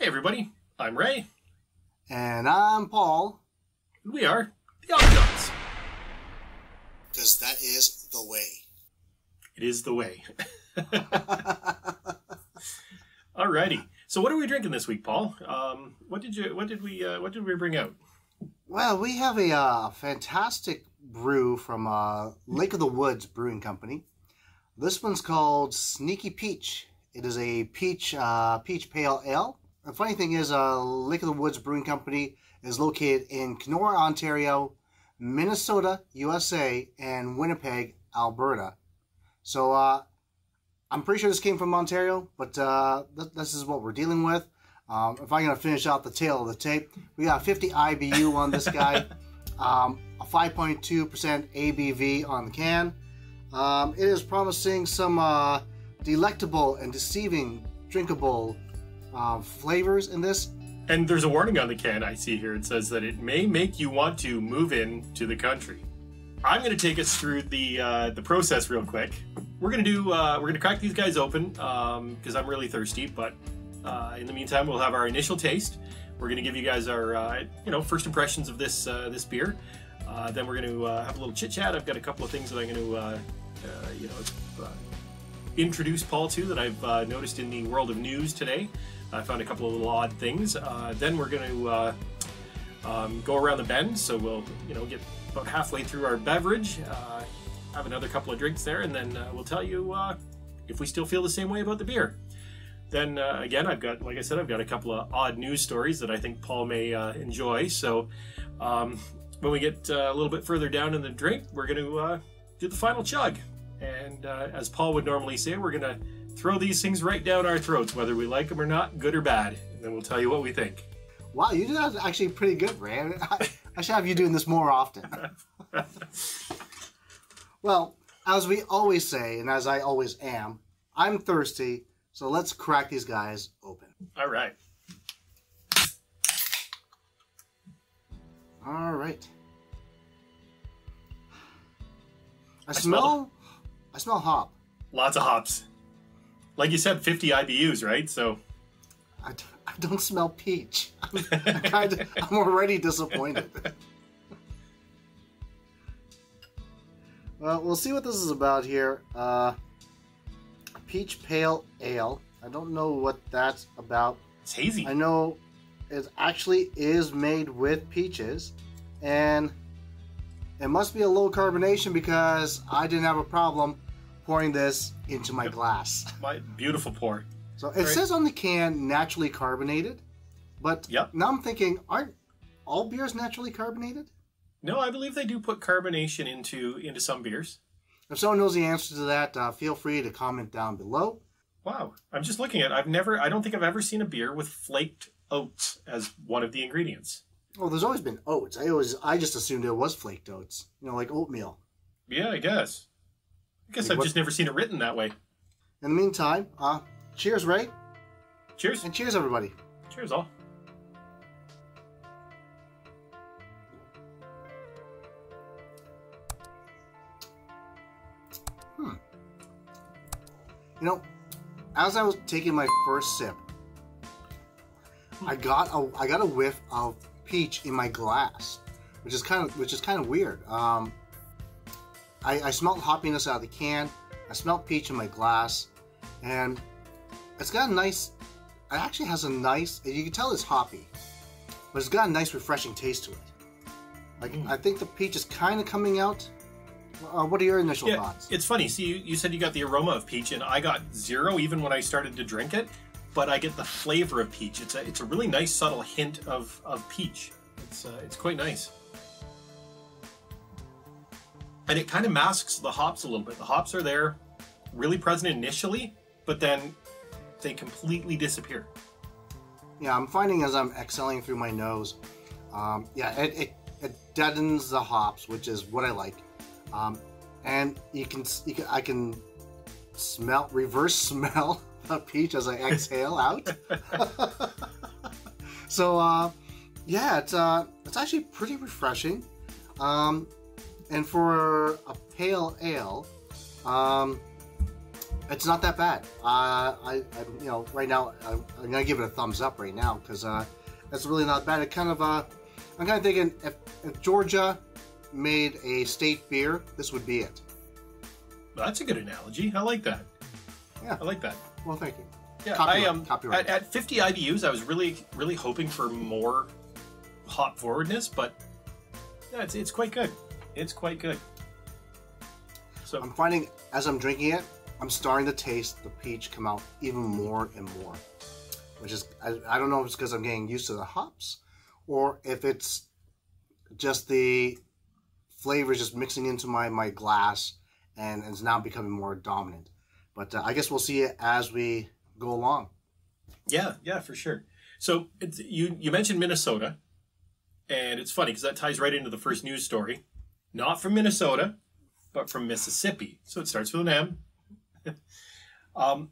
everybody, I'm Ray. And I'm Paul. We are the Alkanauts. Because that is the way. It is the way. Alrighty. So what are we drinking this week, Paul? What did we bring out? Well, we have a fantastic brew from Lake of the Woods Brewing Company. This one's called Sneaky Peach. It is a peach pale ale. The funny thing is, Lake of the Woods Brewing Company is located in Kenora, Ontario, Minnesota, USA, and Winnipeg, Alberta. So I'm pretty sure this came from Ontario, but this is what we're dealing with. If I'm going to finish out the tail of the tape, we got 50 IBU on this guy, a 5.2% ABV on the can. It is promising some delectable and deceiving drinkable flavors in this. And there's a warning on the can I see here. It says that it may make you want to move in to the country. I'm going to take us through the process real quick. We're going to crack these guys open because I'm really thirsty. But in the meantime, we'll have our initial taste. We're going to give you guys our first impressions of this beer. Then we're going to have a little chit chat. I've got a couple of things that I'm going to introduce Paul to that I've noticed in the world of news today. I found a couple of little odd things. Then we're going to go around the bend, so we'll get about halfway through our beverage, have another couple of drinks there, and then we'll tell you if we still feel the same way about the beer. Then again, like I said, I've got a couple of odd news stories that I think Paul may enjoy. So when we get a little bit further down in the drink, we're going to do the final chug. And as Paul would normally say, we're going to throw these things right down our throats, whether we like them or not, good or bad. And then we'll tell you what we think. Wow, you did that actually pretty good, Ray. I should have you doing this more often. Well, as we always say, and as I always am, I'm thirsty, so let's crack these guys open. All right. All right. I smell hop. Lots of hops. Like you said, 50 IBUs, right? So I don't smell peach. I'm already disappointed. Well, we'll see what this is about here. Peach pale ale. I don't know what that's about. It's hazy. I know it actually is made with peaches, and it must be a low carbonation because I didn't have a problem pouring this into my glass. My beautiful pour. So it says on the can naturally carbonated, but now I'm thinking, aren't all beers naturally carbonated? No, I believe they do put carbonation into some beers. If someone knows the answer to that, feel free to comment down below. Wow, I'm just looking at it. I don't think I've ever seen a beer with flaked oats as one of the ingredients. Well, there's always been oats. I just assumed it was flaked oats, like oatmeal. Yeah, I guess. I've just never seen it written that way. In the meantime, cheers, Ray. Cheers. And cheers, everybody. Cheers, all. As I was taking my first sip, I got a whiff of peach in my glass, which is kind of weird. I smelled hoppiness out of the can. I smelled peach in my glass, and it's got a nice. It actually has a nice. You can tell it's hoppy, but it's got a nice, refreshing taste to it. I think the peach is kind of coming out. What are your initial thoughts? It's funny. See, you said you got the aroma of peach, and I got zero even when I started to drink it. But I get the flavor of peach. It's a really nice, subtle hint of peach. It's quite nice. And it kind of masks the hops a little bit. The hops are there, really present initially, but then they completely disappear. Yeah, I'm finding as I'm exhaling through my nose, it deadens the hops, which is what I like. And I can reverse smell the peach as I exhale out. So, it's actually pretty refreshing. And for a pale ale, It's not that bad. You know, right now I'm gonna give it a thumbs up right now because it's really not bad. It kind of I'm kind of thinking if Georgia made a state beer, this would be it. Well, that's a good analogy. I like that. Yeah, I like that. Well, thank you. Yeah, Copyright. At 50 IBUs, I was really hoping for more hop forwardness, but yeah, it's quite good. It's quite good. So I'm finding as I'm drinking it, I'm starting to taste the peach come out even more and more, which is I don't know if it's because I'm getting used to the hops, or if it's just the flavor just mixing into my glass and it's now becoming more dominant. But I guess we'll see it as we go along. Yeah, for sure. So you mentioned Minnesota, and it's funny because that ties right into the first news story. Not from Minnesota, but from Mississippi. So it starts with an M.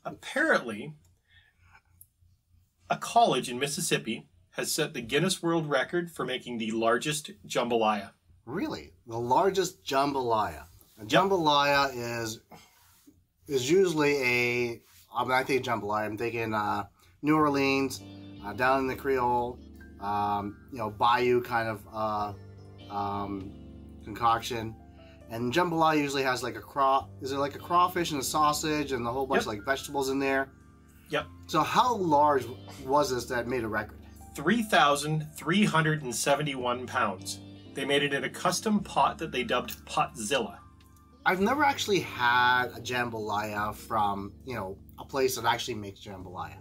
Apparently, a college in Mississippi has set the Guinness World Record for making the largest jambalaya. Really? The largest jambalaya. A jambalaya is usually when I think jambalaya, I'm thinking New Orleans, down in the Creole, you know, bayou kind of concoction. And jambalaya usually has like is it like a crawfish and a sausage and a whole bunch of like vegetables in there? Yep. So how large was this that made a record? 3,371 pounds. They made it in a custom pot that they dubbed Potzilla. I've never actually had a jambalaya from, you know, a place that actually makes jambalaya.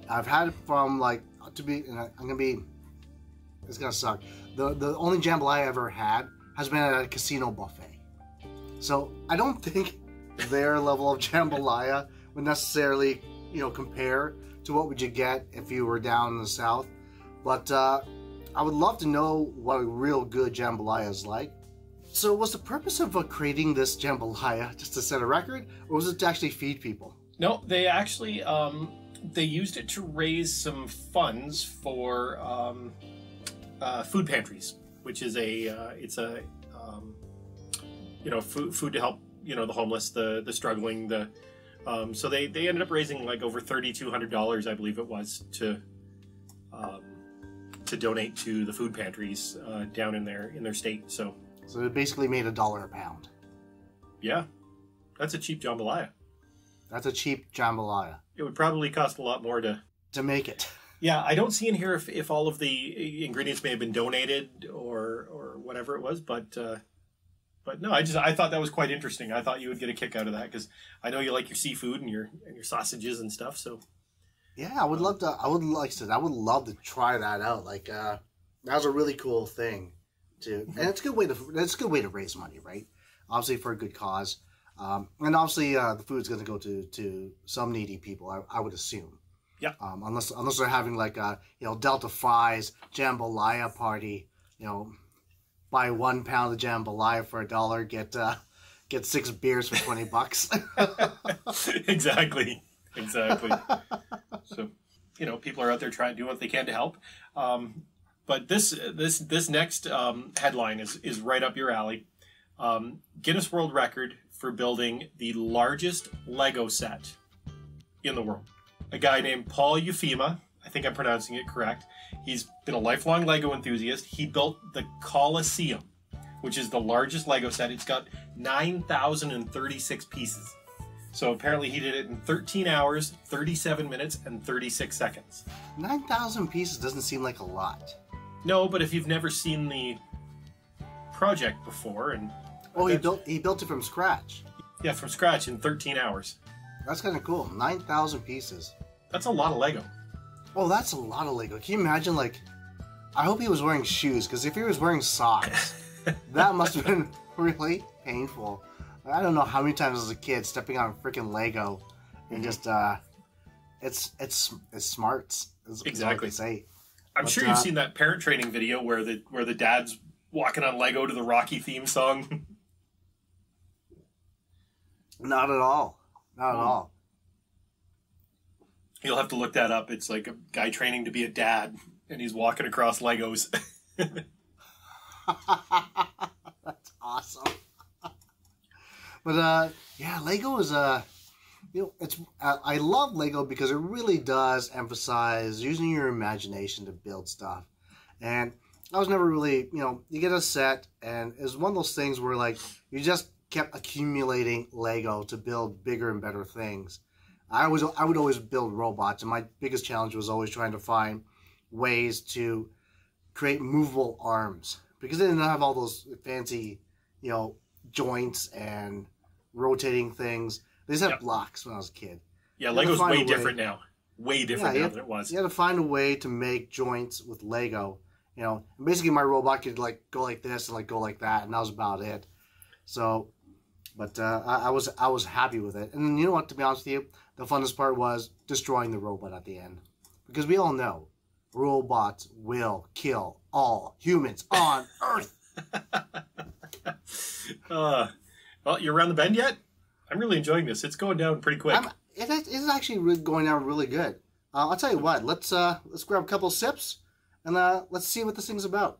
I've had it from like, it's gonna suck. The only jambalaya I ever had has been at a casino buffet. So I don't think their level of jambalaya would necessarily, you know, compare to what would you get if you were down in the South. But I would love to know what a real good jambalaya is like. So was the purpose of creating this jambalaya just to set a record, or was it to actually feed people? No, they actually they used it to raise some funds for food pantries, which is it's a you know, food to help, you know, the homeless, the struggling, so they ended up raising like over $3,200, I believe it was, to donate to the food pantries down in their state. So it basically made $1 a pound. Yeah, that's a cheap jambalaya. That's a cheap jambalaya. It would probably cost a lot more to make it. Yeah, I don't see in here if all of the ingredients may have been donated or whatever it was, but no, I thought that was quite interesting. I thought you would get a kick out of that because I know you like your seafood and your sausages and stuff. So yeah, I would love to. I would love to try that out. Like that was a really cool thing and it's a good way to raise money, right? Obviously for a good cause, and obviously the food's going to go to some needy people. I would assume. Yeah. Unless they're having like a Delta Fries jambalaya party, you know, buy 1 pound of jambalaya for $1, get 6 beers for $20. Exactly. So, you know, people are out there trying to do what they can to help. But this next headline is right up your alley. Guinness World Record for building the largest Lego set in the world. A guy named Paul Eufema, I think I'm pronouncing it correct. He's been a lifelong Lego enthusiast. He built the Colosseum, which is the largest Lego set. It's got 9,036 pieces. So apparently he did it in 13 hours, 37 minutes, and 36 seconds. 9,000 pieces doesn't seem like a lot. No, but if you've never seen the project before, and he built it from scratch. Yeah, from scratch in 13 hours. That's kind of cool. 9,000 pieces. That's a lot of Lego. Oh, that's a lot of Lego. Can you imagine, like, I hope he was wearing shoes, because if he was wearing socks, that must have been really painful. I don't know how many times as a kid stepping on freaking Lego and just, it's smarts. Exactly. Say. I'm sure you've seen that parent training video where the dad's walking on Lego to the Rocky theme song. Not at all. Not at all. You'll have to look that up. It's like a guy training to be a dad, and he's walking across Legos. That's awesome. But yeah, Lego is I love Lego because it really does emphasize using your imagination to build stuff. And I was never really, you get a set, and it's one of those things where, like, you just kept accumulating Lego to build bigger and better things. I would always build robots, and my biggest challenge was always trying to find ways to create movable arms, because they didn't have all those fancy, joints and rotating things. They just had blocks when I was a kid. Yeah, Lego's way different now. Way different now than it was. You had to find a way to make joints with Lego. And basically my robot could like go like this and like go like that, and that was about it. So, but I was happy with it. And you know what? To be honest with you, the funnest part was destroying the robot at the end, because we all know robots will kill all humans on Earth. Well, you're around the bend yet? I'm really enjoying this. It's going down pretty quick. It is actually going down really good. I'll tell you what. Let's grab a couple sips, and let's see what this thing's about.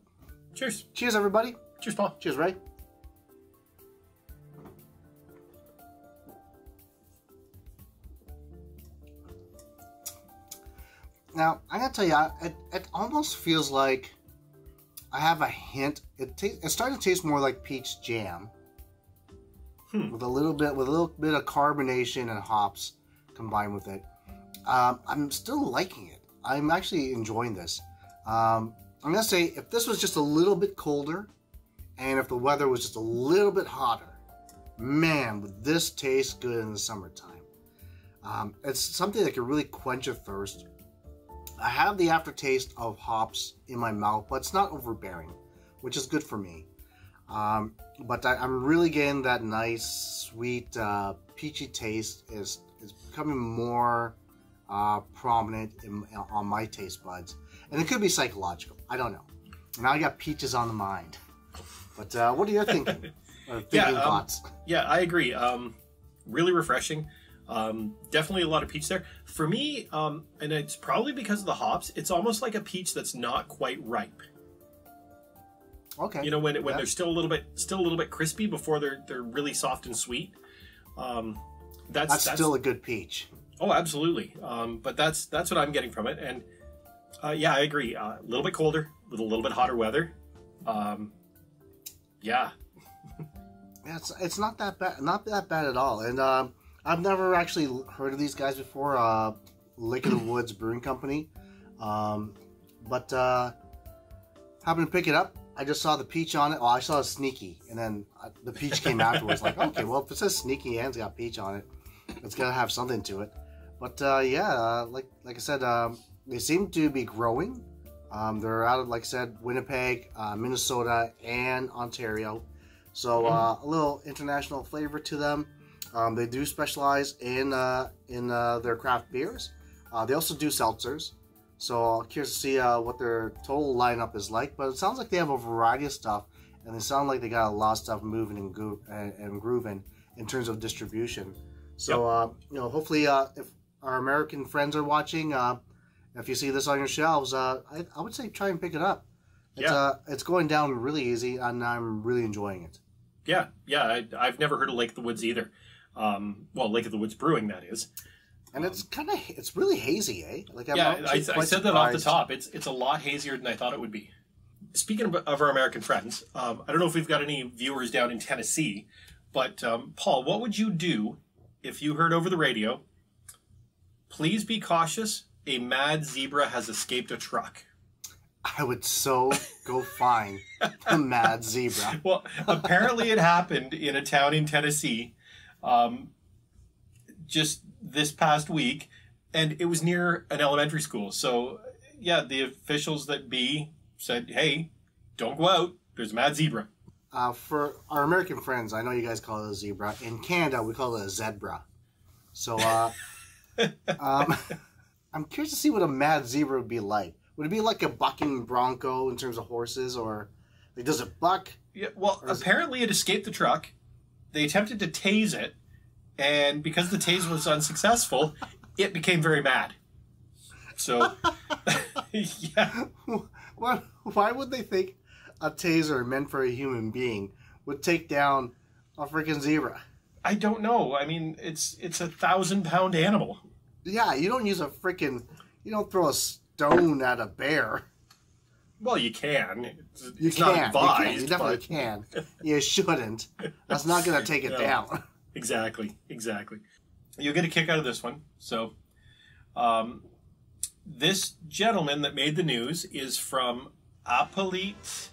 Cheers. Cheers, everybody. Cheers, Paul. Cheers, Ray. Now, I gotta tell you, it almost feels like I have a hint. It's starting to taste more like peach jam, with a little bit of carbonation and hops combined with it. I'm still liking it. I'm actually enjoying this. I'm gonna say, if this was just a little bit colder, and if the weather was just a little bit hotter, man, would this taste good in the summertime. It's something that can really quench a thirst. I have the aftertaste of hops in my mouth, but it's not overbearing, which is good for me. But I'm really getting that nice, sweet, peachy taste is becoming more prominent on my taste buds. And it could be psychological. I don't know. Now I got peaches on the mind. But what are you thinking? Thoughts? Yeah, I agree. Really refreshing. Definitely a lot of peach there. For me, and it's probably because of the hops, it's almost like a peach that's not quite ripe. Okay. When they're still a little bit crispy before they're really soft and sweet. That's still a good peach. Oh, absolutely. But that's what I'm getting from it. And yeah, I agree. A little bit colder with a little bit hotter weather. Yeah. It's not that bad. Not that bad at all. And I've never actually heard of these guys before. Lake of the Woods Brewing Company. But happened to pick it up. I just saw the peach on it. Oh, I saw a sneaky, and then the peach came afterwards. Like, okay, well, if it says sneaky and it's got peach on it, it's gonna have something to it. But yeah, like I said, they seem to be growing. They're out of, like I said, Winnipeg, Minnesota, and Ontario. So a little international flavor to them. They do specialize in their craft beers. They also do seltzers. So I'm curious to see what their total lineup is like. But it sounds like they have a variety of stuff, and they sound like they got a lot of stuff moving and grooving in terms of distribution. So hopefully, if our American friends are watching, if you see this on your shelves, I would say try and pick it up. It's going down really easy, and I'm really enjoying it. Yeah. I've never heard of Lake of the Woods either. Well, Lake of the Woods Brewing, that is. And it's really hazy, eh? Like, I said that off the top. It's a lot hazier than I thought it would be. Speaking of our American friends, I don't know if we've got any viewers down in Tennessee, but Paul, what would you do if you heard over the radio, "Please be cautious, a mad zebra has escaped a truck"? I would so go find the mad zebra. Well, apparently it happened in a town in Tennessee just this past week, and it was near an elementary school. So, yeah, the officials that said, "Hey, don't go out. There's a mad zebra." For our American friends, I know you guys call it a zebra. In Canada, we call it a zebra. So, I'm curious to see what a mad zebra would be like. Would it be like a bucking bronco in terms of horses, or like, does it buck? Yeah, well, apparently it escaped the truck. They attempted to tase it, and because the tase was unsuccessful, it became very mad. So, yeah. Why would they think a taser meant for a human being would take down a freaking zebra? I don't know. I mean, it's a 1,000-pound animal. Yeah, you don't use you don't throw a stone at a bear. Well, you can. You It's can. not advised. You definitely can. You shouldn't. That's not going to take it down. Exactly. You'll get a kick out of this one. So, this gentleman that made the news is from Apalit,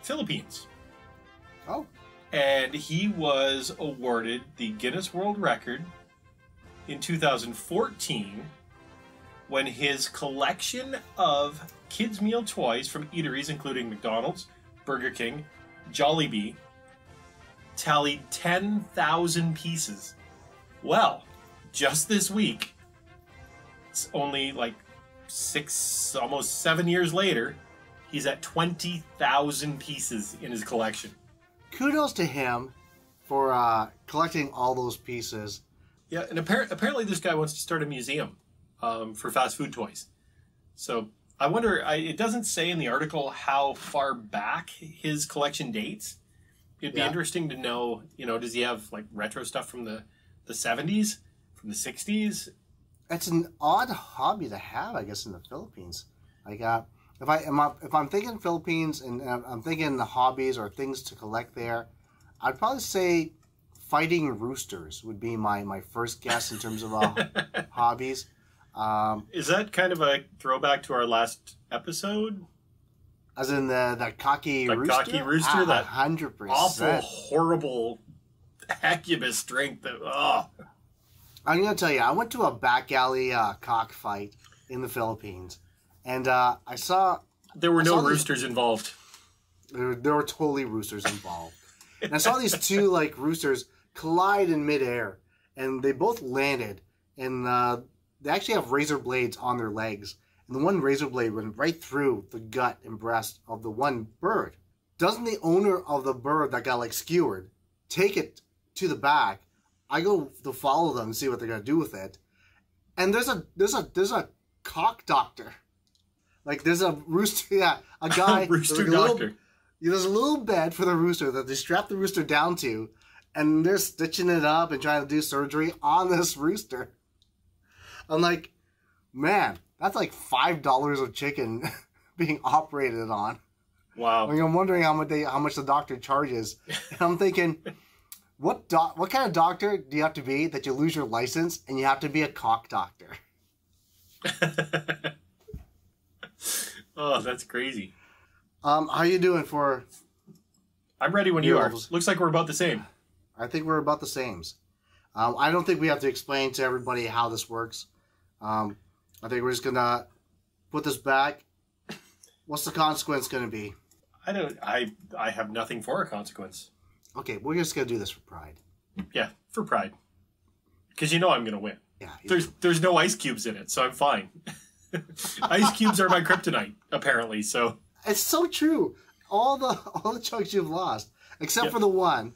Philippines. Oh. And he was awarded the Guinness World Record in 2014 when his collection of kids' meal toys from eateries, including McDonald's, Burger King, Jollibee, tallied 10,000 pieces. Well, just this week, it's only like almost 7 years later, he's at 20,000 pieces in his collection. Kudos to him for collecting all those pieces. Yeah, and apparently this guy wants to start a museum for fast food toys. So I wonder, it doesn't say in the article how far back his collection dates. It'd be interesting to know, does he have like retro stuff from the 70s, from the 60s? It's an odd hobby to have, I guess, in the Philippines. Like, if I'm thinking Philippines and I'm thinking the hobbies or things to collect there, I'd probably say fighting roosters would be my first guess in terms of hobbies. Is that kind of a throwback to our last episode? As in the cocky rooster? The cocky rooster? That 100%. Awful, horrible, incubus drink that, I'm going to tell you, I went to a back alley cockfight in the Philippines. And I saw... There were no roosters involved. There were totally roosters involved. And I saw these two roosters collide in midair. And they both landed. And they actually have razor blades on their legs. And the one razor blade went right through the gut and breast of the one bird. Doesn't the owner of the bird that got skewered take it to the back? I go to follow them and see what they're going to do with it. And there's a cock doctor. There's a rooster, a guy. Rooster doctor. There's a little bed for the rooster that they strap the rooster down to, and they're stitching it up and trying to do surgery on this rooster. I'm like, man, that's like $5 of chicken being operated on. Wow. I'm wondering how much the doctor charges. And I'm thinking, what kind of doctor do you have to be that you lose your license and you have to be a cock doctor? Oh, that's crazy. How you doing for... I'm ready when you are. Looks like we're about the same. I think we're about the same. I don't think we have to explain to everybody how this works. I think we're just going to put this back. What's the consequence going to be? I have nothing for a consequence. Okay, we're just going to do this for pride. Yeah, for pride. Because I'm going to win. Yeah. There's no ice cubes in it, so I'm fine. Ice cubes are my kryptonite, apparently. So it's so true. All the chunks you've lost, except for the one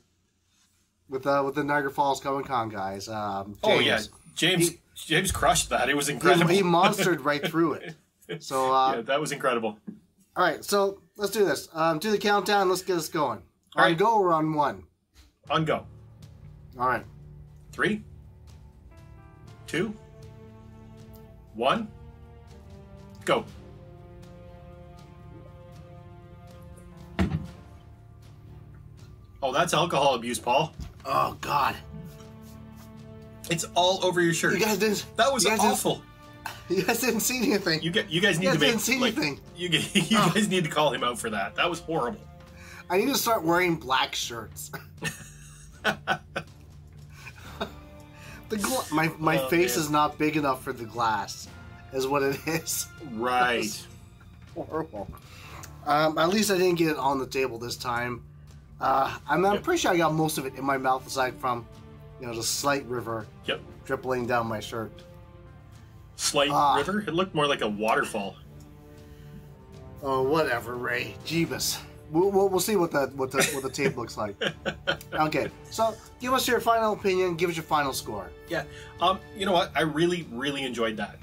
with the Niagara Falls Comic Con guys. James. Oh yeah, James crushed that. It was incredible. He monstered right through it. So yeah, that was incredible. All right, so let's do this. Do the countdown. Let's get us going. All right. Go or on one? On go. All right. 3, 2, 1. Go. Oh, that's alcohol abuse, Paul. Oh, God. It's all over your shirt. You guys didn't... That was awful. You guys didn't see anything. You guys need to make... didn't see anything. You guys need to call him out for that. That was horrible. I need to start wearing black shirts. My face is not big enough for the glass, is what it is. Right. Horrible. At least I didn't get it on the table this time. I'm pretty sure I got most of it in my mouth, aside from, the slight river dribbling down my shirt. Slight river? It looked more like a waterfall. Oh, whatever, Ray. Jeebus. We'll see what the tape looks like. Okay, so give us your final opinion. Give us your final score. Yeah. You know what? I really, really enjoyed that.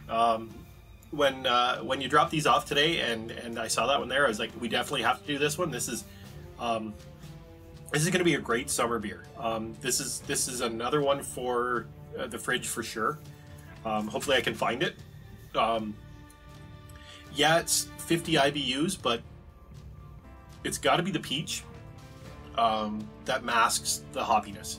When you dropped these off today, and I saw that one there, I was like, we definitely have to do this one. This is, This is going to be a great summer beer. This is another one for the fridge for sure. Hopefully I can find it. Yeah, it's 50 IBUs, but it's got to be the peach that masks the hoppiness.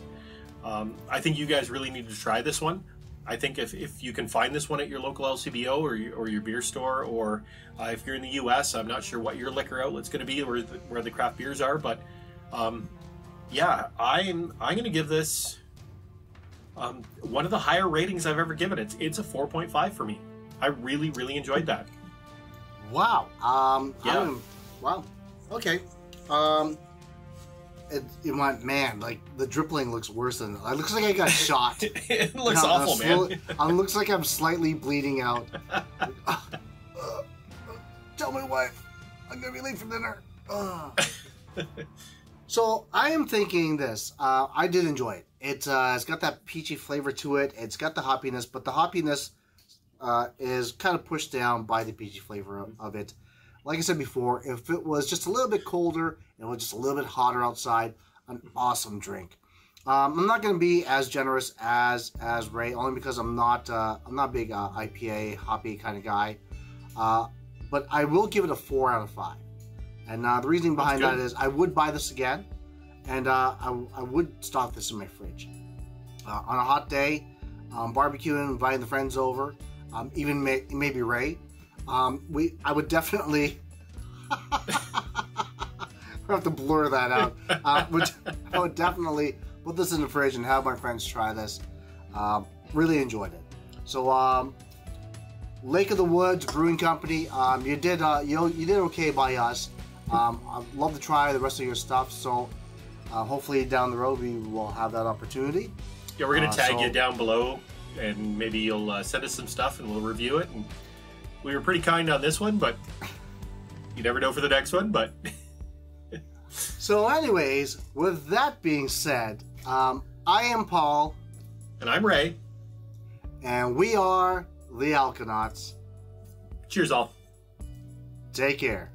I think you guys really need to try this one. I think if you can find this one at your local LCBO or your beer store, or if you're in the US, I'm not sure what your liquor outlet's going to be, where the craft beers are, but yeah, I'm going to give this one of the higher ratings I've ever given it. It's a 4.5 for me. I really, really enjoyed that. Wow. Yeah. Wow. Okay. It went, man, like the dripping looks worse than it looks like I got shot. It looks awful, man. It looks like I'm slightly bleeding out. Tell my wife I'm gonna be late for dinner. So I am thinking this. I did enjoy it. It's got that peachy flavor to it. It's got the hoppiness, but the hoppiness is kind of pushed down by the peachy flavor of it. Like I said before, if it was just a little bit colder and it was just a little bit hotter outside, an awesome drink. I'm not going to be as generous as Ray, only because I'm not a big IPA hoppy kind of guy. But I will give it a 4 out of 5. And the reasoning behind that is I would buy this again, and I would stock this in my fridge on a hot day, barbecuing, inviting the friends over, even maybe Ray. I would definitely I have to blur that out. I would definitely put this in the fridge and have my friends try this. Really enjoyed it. So Lake of the Woods Brewing Company, you did okay by us. I'd love to try the rest of your stuff. So hopefully down the road we will have that opportunity. Yeah, we're gonna tag you down below, and maybe you'll send us some stuff and we'll review it. And we were pretty kind on this one, but you never know for the next one. But so anyways, with that being said, I am Paul. And I'm Ray. And we are the Alkanauts. Cheers all. Take care.